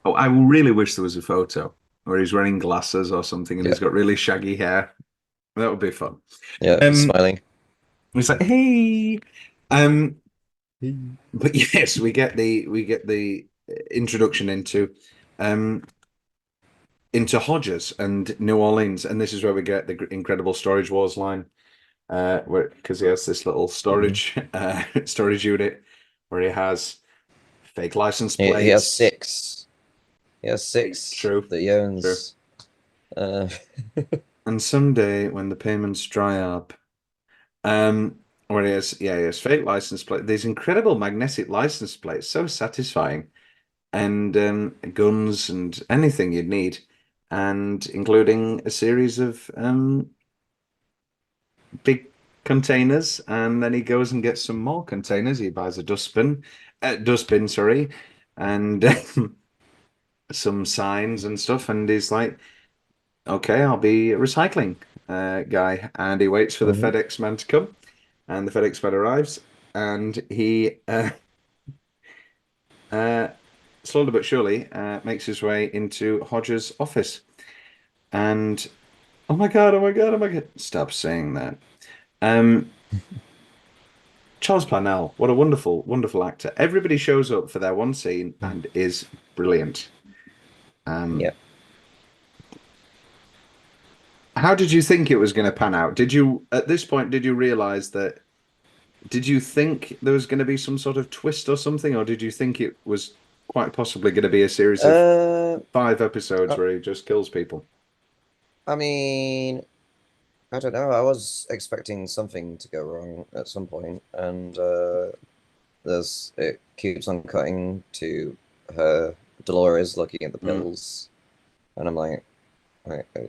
Oh, I really wish there was a photo where he's wearing glasses or something and Yeah. he's got really shaggy hair. That would be fun. Yeah. Um, Smiling. it's like, hey, but yes, we get the introduction um into Hodges and New Orleans, and this is where we get the incredible Storage Wars line, where because he has this little Mhm. storage unit where he has fake license He has plates. six. He has six True, that he true. owns. Uh, And someday when the payments dry up, where he has fake license plate, these incredible magnetic license plates, so satisfying, and guns and anything you'd need, and including a series of big containers. And then he goes and gets some more containers. He buys a dustbin, sorry, and some signs and stuff. And he's like, okay, I'll be a recycling guy. And he waits for the mhm. FedEx man to come, and the FedEx man arrives, and he uh, slowly but surely makes his way into Hodges' office. And oh my God, oh my God, oh my God, stop saying that. Um, Charles Parnell, what a wonderful, wonderful actor. Everybody shows up for their one scene and is brilliant. Um, Yeah. how did you think it was going to pan out? Did you, at this point, did you realize that? Did you think there was going to be some sort of twist or something, or did you think it was quite possibly going to be a series of Uh, 5 episodes I, where he just kills people? I mean, I don't know. I was expecting something to go wrong at some point, and it keeps on cutting to her Dolores looking at the Mm. pills, and I'm like,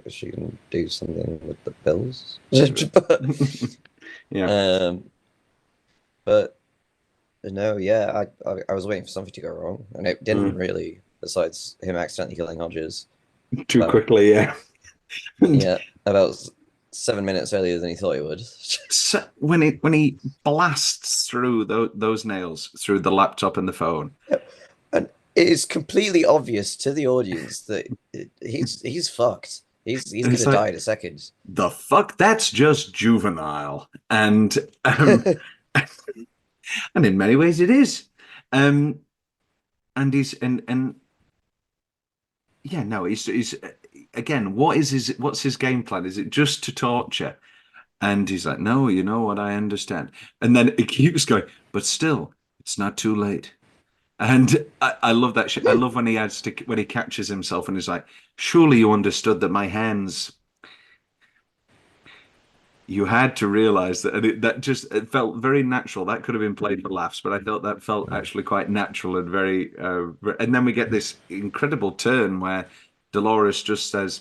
is she gonna do something with the pills? Yeah. um, but no, yeah, I was waiting for something to go wrong, and it didn't Mm. really. Besides him accidentally killing Hodges, Too about quickly, yeah. And yeah, about 7 minutes earlier than he thought he would. so when he blasts through those nails through the laptop and the phone, And it is completely obvious to the audience that he's fucked. He's it's gonna like die in a second. the fuck, that's just juvenile. And and in many ways it is. Um, and he's yeah, no, he's again, what's his game plan? Is it just to torture? And he's like, no, you know what, I understand. And then it keeps going, but still, it's not too late. And I love that shit. I love when he adds to when he catches himself and he's like, surely you understood that my hands, you had to realize that. And that just, it felt very natural. That could have been played for laughs, but I felt that felt actually quite natural and very, and then we get this incredible turn where Dolores just says,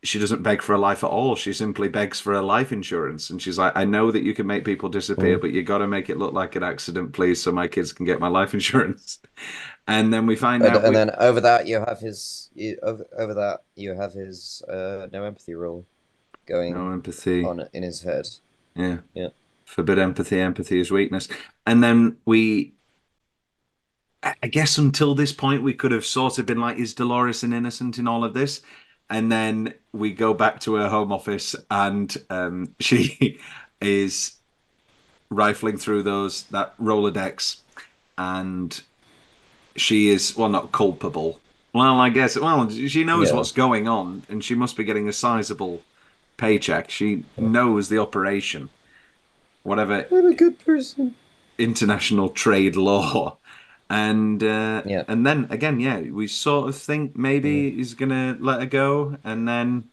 she doesn't beg for a life at all. She simply begs for a life insurance. And she's like, I know that you can make people disappear, Mm. but you got to make it look like an accident, please, so my kids can get my life insurance. And then we find And out and then over that you have over that you have his no empathy rule going no empathy. on in his head. Yeah. Yeah. Forbid empathy. Empathy is weakness. And then we I guess until this point, we could have sort of been like, is Dolores an innocent in all of this? And then we go back to her home office, and she is rifling through that Rolodex, and she is, well, not culpable. Well, I guess, well, she knows Yeah. what's going on, and she must be getting a sizable paycheck. She knows the operation, whatever I'm a good person. international trade law. Yeah. And then again, yeah, we sort of think Mm. maybe he's gonna let her go, and then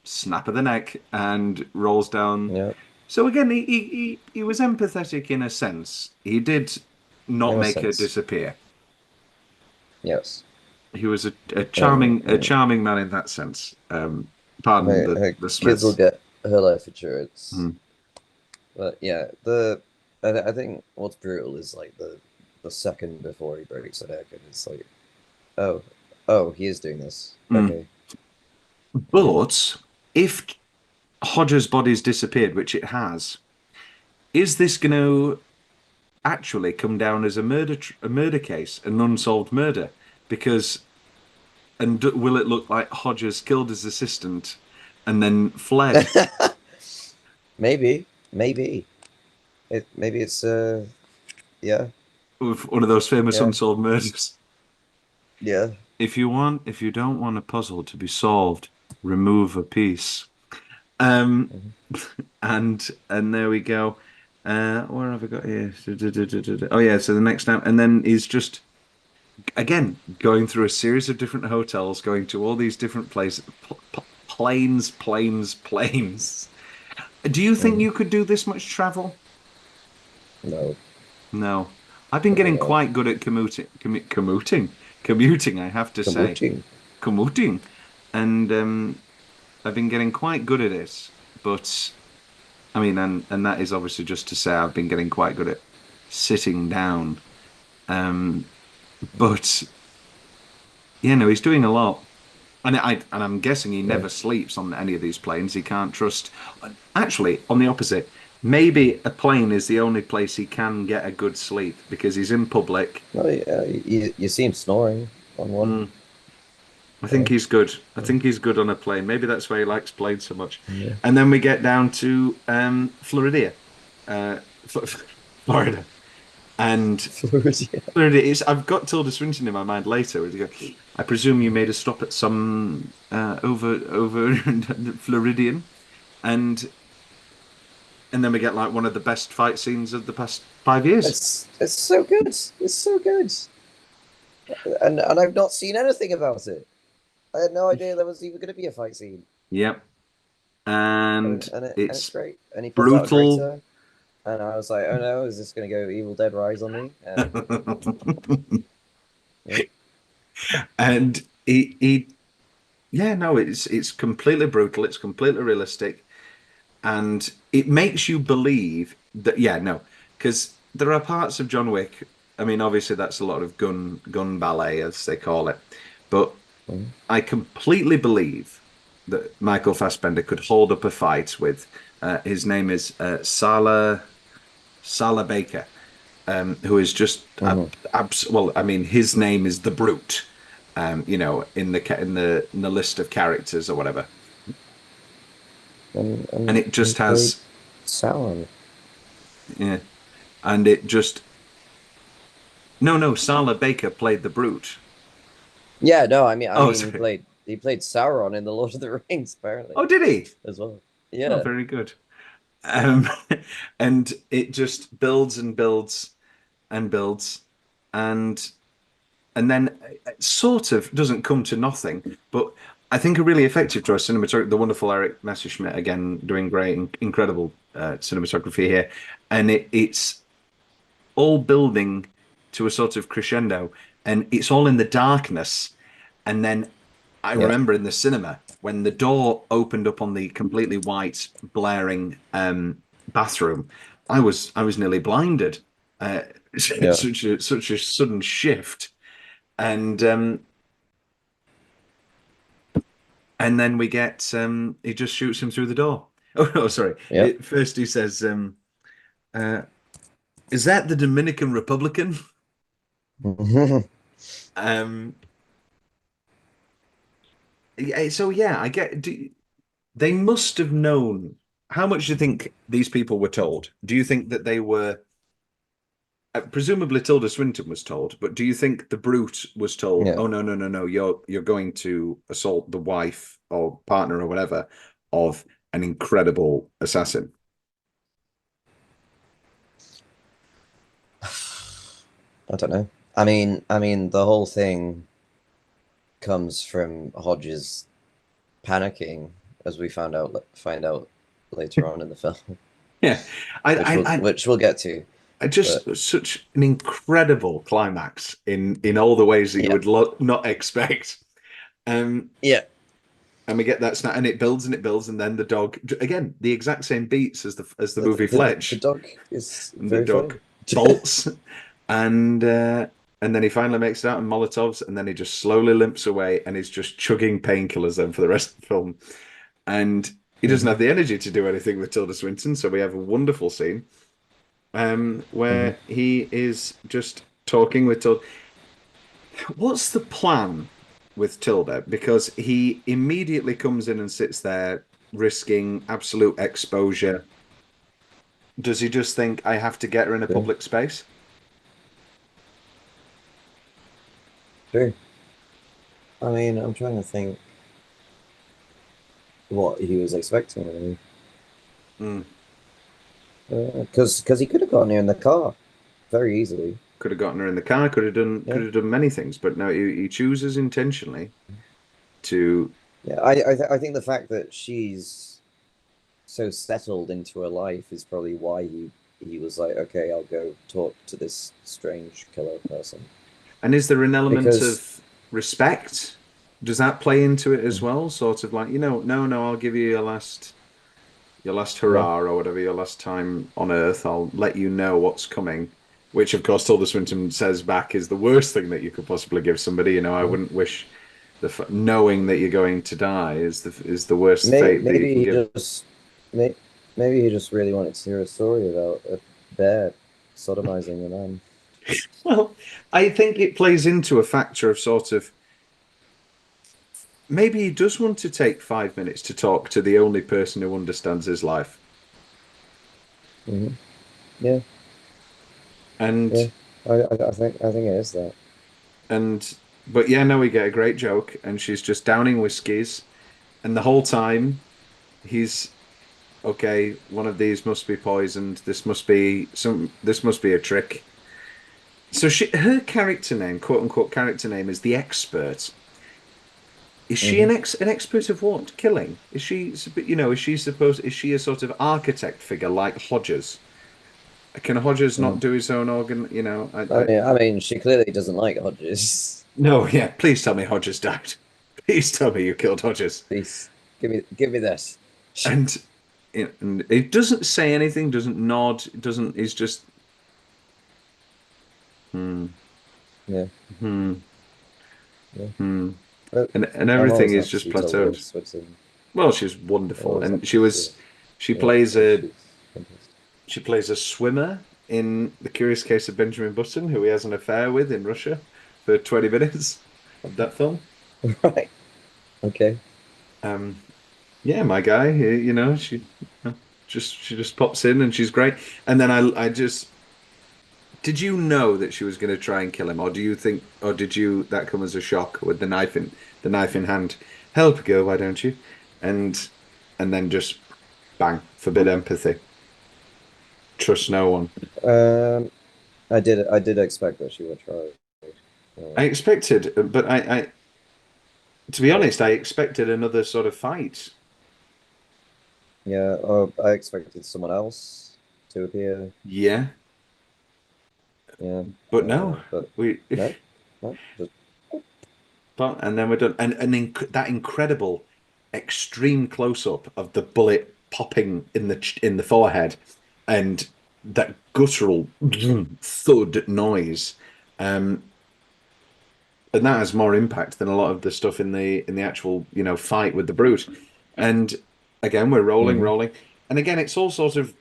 snap of the neck and rolls down. Yeah. So again, he was empathetic in a sense. He did not In a make her sense. disappear. Yes. He was a And, charming man in that sense. Pardon her the kids will Smiths. get her life insurance. Hmm. But yeah, I think what's brutal is like the second before he breaks her neck, and it's like, oh, he is doing this. Hmm. Okay. But if Hodger's body's disappeared, which it has, is this going to actually come down as a murder case, an unsolved murder? Because will it look like Hodges killed his assistant and then fled? Maybe maybe it's yeah, With one of those famous yeah, unsolved murders. yeah. If you don't want a puzzle to be solved, remove a piece. Um, Mhm. and there we go. Where have I got here? Oh yeah, so the next time, and then he's just again going through a series of different hotels, going to all these different places, planes. Do you think Mhm. you could do this much travel? No, No, I've been probably getting not. quite good at commuting. I have to say, Kabuching. commuting, and I've been getting quite good at it. But I mean, and that is obviously just to say I've been getting quite good at sitting down. Um, but he's doing a lot, and I'm guessing he Yeah. never sleeps on any of these planes. He can't trust. Actually, on the opposite, maybe a plane is the only place he can get a good sleep because he's in public. No, you see him snoring on one. Mm, I think Yeah. he's good. I Yeah. think he's good on a plane. Maybe that's why he likes planes so much. Yeah. And then we get down to Florida, uh, Florida, and Florida. Florida is. I've got Tilda Swinton in my mind later. I presume you made a stop at some over Floridian, and and then we get like one of the best fight scenes of the past 5 years. It's so good. It's so good. And I've not seen anything about it. I had no idea there was even going to be a fight scene. Yep, and And it's it's great. And he pulls out a brutal. grater, and I was like, oh no, is this going to go Evil Dead Rise on me? And yeah, And he yeah, no, it's completely brutal, it's completely realistic, and it makes you believe that, yeah, no, because there are parts of John Wick. I mean, obviously that's a lot of gun ballet as they call it, but mhm. I completely believe that Michael Fassbender could hold up a fight with his name is Sala Baker, who is just Mhm. well, I mean, his name is the Brute, in the list of characters or whatever, and it And just played has, Sauron. yeah, and it just no, Sala Baker played the Brute. Yeah, no, I Oh, mean, sorry. he played Sauron in the Lord of the Rings, apparently, Oh, did he? as well. Oh, Yeah. very good. Um, and it just builds and builds and builds, and then it sort of doesn't come to nothing. But I think a really effective choice cinematography, the wonderful Eric Messerschmidt again doing great, incredible cinematography here, and it's all building to a sort of crescendo, and it's all in the darkness, and then I Yeah. remember in the cinema when the door opened up on the completely white, blaring bathroom. I was nearly blinded. Uh, Yeah. such a sudden shift, and then we get he just shoots him through the door. Oh no, sorry. Yeah. First he says, uh, "Is that the Dominican Republican?" Um, so yeah, I get. They must have known. How much do you think these people were told? Do you think that they were? Presumably Tilda Swinton was told, but do you think the brute was told, Yeah. "Oh no, no, no, no, you're going to assault the wife or partner or whatever of an incredible assassin"? I don't know. I mean, the whole thing comes from Hodges panicking, as we find out later on in the film, Yeah, which we'll get to. I just But such an incredible climax in all the ways that you yeah, would not expect. Um, yeah, and we get that snap, and it builds and it builds, and then the dog again, the exact same beats as the movie the Fletch, dog is and the very funny. dog bolts, and uh, and then he finally makes it out in Molotovs, and then he just slowly limps away, and he's just chugging painkillers then for the rest of the film, and he doesn't Hmm. have the energy to do anything with Tilda Swinton, so we have a wonderful scene Hmm. where he is just talking with Tilda. What's the plan with Tilda? Because he immediately comes in and sits there, risking absolute exposure. Does he just think I have to get her in a True, public space? true. I mean, I'm trying to think what he was expecting. I mean, Mm. because he could have gotten here in the car very easily. Could have gotten her in the car. Could Yeah, have done many things, but no, he chooses intentionally to. yeah. I think the fact that she's so settled into her life is probably why he was like, okay, I'll go talk to this strange killer person. And is there an element Because of respect? Does that play into it as well? Sort of like, no, no, I'll give you your last yeah, hurrah or whatever, your last time on Earth. I'll let you know what's coming. Which, of course, Tilda Swinton says back is the worst thing that you could possibly give somebody. I yeah. wouldn't wish knowing that you're going to die is the worst fate that you Maybe can he give. just maybe he just really wanted to hear a story about a bear sodomizing a man. Well, I think it plays into a factor of sort of maybe he does want to take 5 minutes to talk to the only person who understands his life. Hmm. Yeah, yeah. And I think it is that. and but yeah, no, we get a great joke, and she's just downing whiskies, and the whole time he's okay, one of these must be poisoned. This must be a trick. So her character name, quote unquote character name, is the expert. Is she Hmm. an expert of what? Killing? Is she a sort of architect figure like Hodges? Can Hodges not do his own organ? I mean, she clearly doesn't like Hodges. No, yeah, please tell me Hodges died. Please tell me you killed Hodges. Please, give me this. And and it doesn't say anything, doesn't nod, doesn't. He's just hmm, Yeah, hmm, yeah. hmm, But and I'm everything always is happy to just see Tilda plateaued. Swinton. Well, she's I'm wonderful, always and happy to see her. she Yeah, plays yeah, a she's fantastic. she plays a swimmer in The Curious Case of Benjamin Button, who he has an affair with in Russia for 20 minutes of that film. Right. Okay. Um, yeah, my guy, she just pops in and she's great. And then I just did you know that she was going to try and kill him, or did you that come as a shock with the knife in hand? Help, girl, why don't you? And then just bang, forbid empathy, trust no one. Um, I did expect that she would try. I Um, expected, but to be but honest, I expected another sort of fight. yeah, I expected someone else to appear. Yeah, Yeah, but no, but we. no, no, just But and then we're done, and that incredible extreme close up of the bullet popping in the forehead, and that guttural thud noise, um, and that has more impact than a lot of the stuff in the actual fight with the brute. And again, we're rolling, hmm. rolling, and again, it's all sort of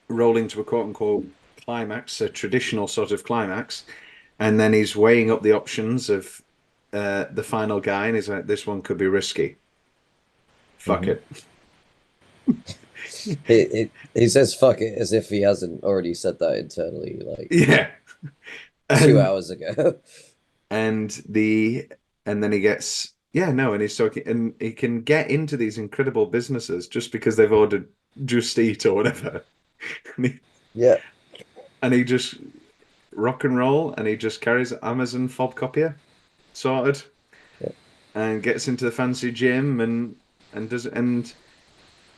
rolling to a quote unquote climax, a traditional sort of climax, and then he's weighing up the options of the final guy, and he's like, "This one could be risky. Fuck Mhm. it." He says fuck it as if he hasn't already said that internally like Yeah, 2 and hours ago. and the and then he gets yeah no, and he's talking, and he can get into these incredible businesses just because they've ordered Just Eat or whatever, and Yeah, he just rock and roll, and he just carries Amazon fob copier sorted, yeah, and gets into the fancy gym, and does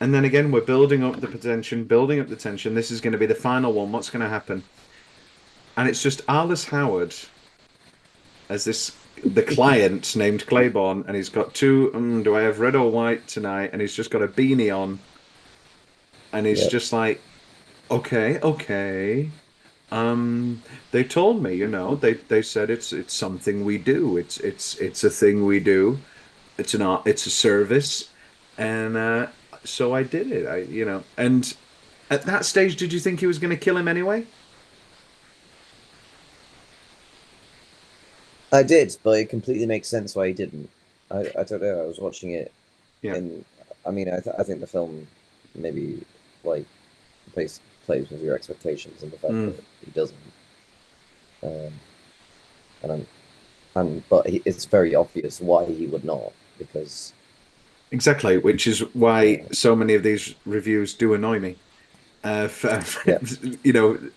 and then again we're building up the potential, building up the tension. This is going to be the final one. What's going to happen? And it's just Alice Howard as this the client named Claiborne, and he's got two. Do I have red or white tonight? And he's just got a beanie on, and he's yeah, just like, okay, okay. They told me, they said it's something we do. It's a thing we do. It's an art. It's a service, and so I did it. And at that stage, did you think he was going to kill him anyway? I did, but it completely makes sense why he didn't. I don't know. I was watching it, Yeah. and I mean, I think the film maybe like plays with your expectations and the fact Mm, that he doesn't. Um, and but it's very obvious why he would not because exactly, which is why uh, so many of these reviews do annoy me. yeah,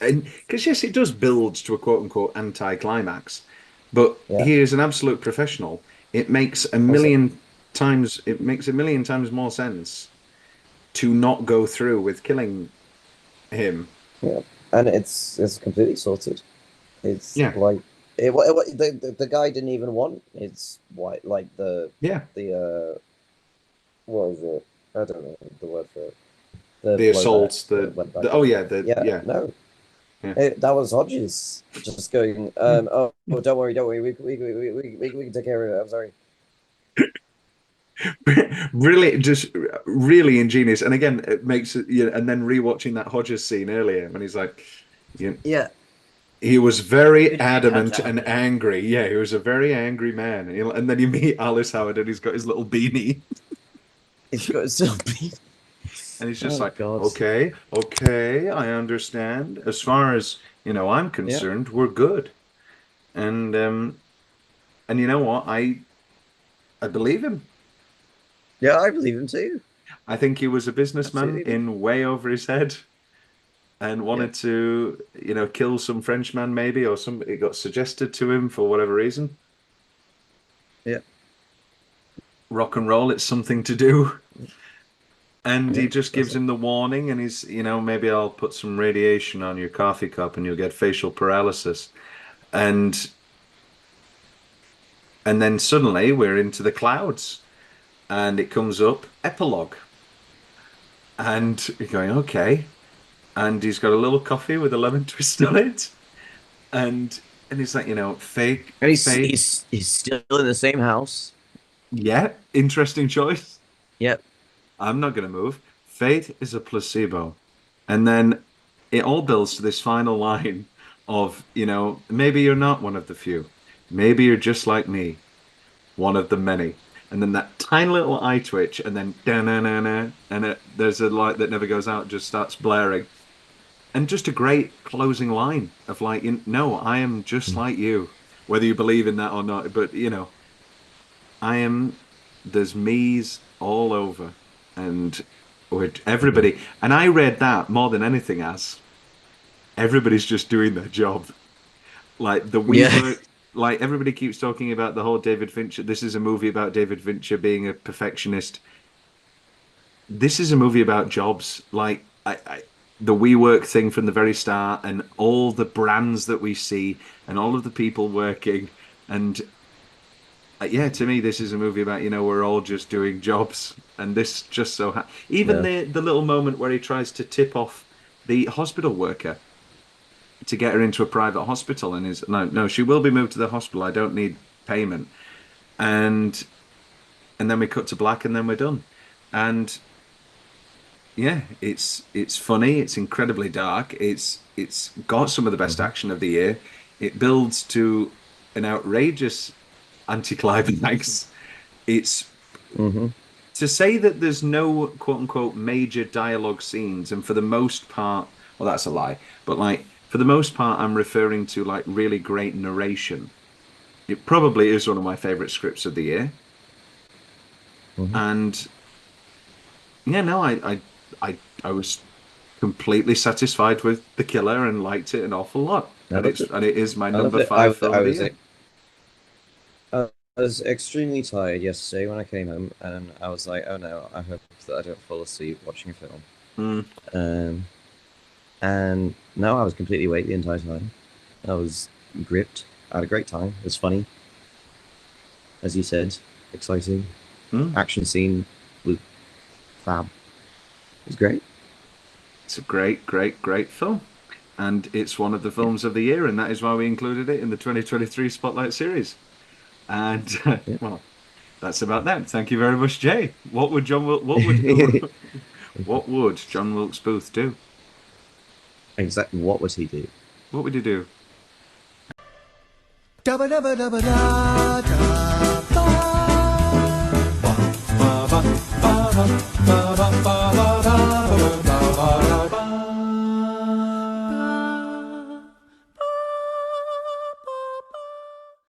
And because yes, it does build to a quote unquote anti-climax, but yeah. he is an absolute professional. It makes a Also, million it makes a million times more sense to not go through with killing him. yeah, and it's completely sorted. It's Yeah, like the guy didn't even want his white like yeah. the what is it? I don't know the word for it. The The blowback assaults, that went back oh and yeah, forth. Yeah, yeah, no, yeah. that was Hodges just going. Mm. Oh, don't worry, don't worry. We can take care of it. I'm sorry. Really, just really ingenious. And again, it makes it, and then rewatching that Hodges scene earlier when he's like, you Yeah, he was very it had adamant to and happen. angry. Yeah, he was a very angry man. And then you meet Alice Howard, and he's got his little beanie, It's got so big. and he's just Oh like, God. okay, okay, I understand. As far as I'm Yeah, concerned, we're good. And you know what? I believe him. yeah, I believe him too. I think he was a businessman Absolutely do. in way over his head and Yeah, wanted to, kill some Frenchman maybe, or it got suggested to him for whatever reason. yeah, Rock and roll, it's something to do. And yeah. he just That's gives it. him the warning, and he's, maybe I'll put some radiation on your coffee cup and you'll get facial paralysis. And then suddenly we're into the clouds, and it comes up epilogue. And you're going, okay. And he's got a little coffee with a lemon twist on it. And he's like, And fake. he's still in the same house. Yeah, interesting choice. Yep. I'm not going to move. Fate is a placebo. And then it all builds to this final line of, maybe you're not one of the few. Maybe you're just like me, one of the many. And then that tiny little eye twitch, and then da-na-na-na, and there's a light that never goes out, just starts blaring. And just a great closing line of like, no, I am just like you, whether you believe in that or not. But, I am, there's me's all over. And everybody, and I read that more than anything as everybody's just doing their job. Like the we Yeah. work, like everybody keeps talking about the whole David Fincher. This is a movie about David Fincher being a perfectionist. This is a movie about jobs. Like the we work thing from the very start, and all the brands that we see, and all of the people working. And yeah, to me, this is a movie about we're all just doing jobs, and this just even Yeah. the little moment where he tries to tip off the hospital worker to get her into a private hospital, and is no, no, she will be moved to the hospital. I don't need payment, and then we cut to black, and then we're done, and Yeah, it's funny. It's incredibly dark. It's got some of the best Mhm. action of the year. It builds to an outrageous anticlimax. It's Mhm. to say that there's no quote unquote major dialogue scenes, and for the most part, well, that's a lie. But like for the most part, I'm referring to like really great narration. It probably is one of my favorite scripts of the year. Mhm. And yeah, no, I was completely satisfied with The Killer and liked it an awful lot. I loved it. And it is my I loved number it. five film of the year. I was extremely tired yesterday when I came home, and I was like, "Oh no, I hope that I don't fall asleep watching a film." Mm, Um, and no, I was completely awake the entire time. I was gripped. I had a great time. It was funny, as you said, exciting. mm. Action scene was fab. It was great. It's a great, great, great film. And it's one of the Yeah, films of the year, and that is why we included it in the 2023 Spotlight series. And yeah. well, that's about that. Thank you very much, Jay. What would what would John Wilkes Booth do? Exactly. What would he do? What would he do? Dabba dabba dabba da da ba ba ba ba ba ba ba ba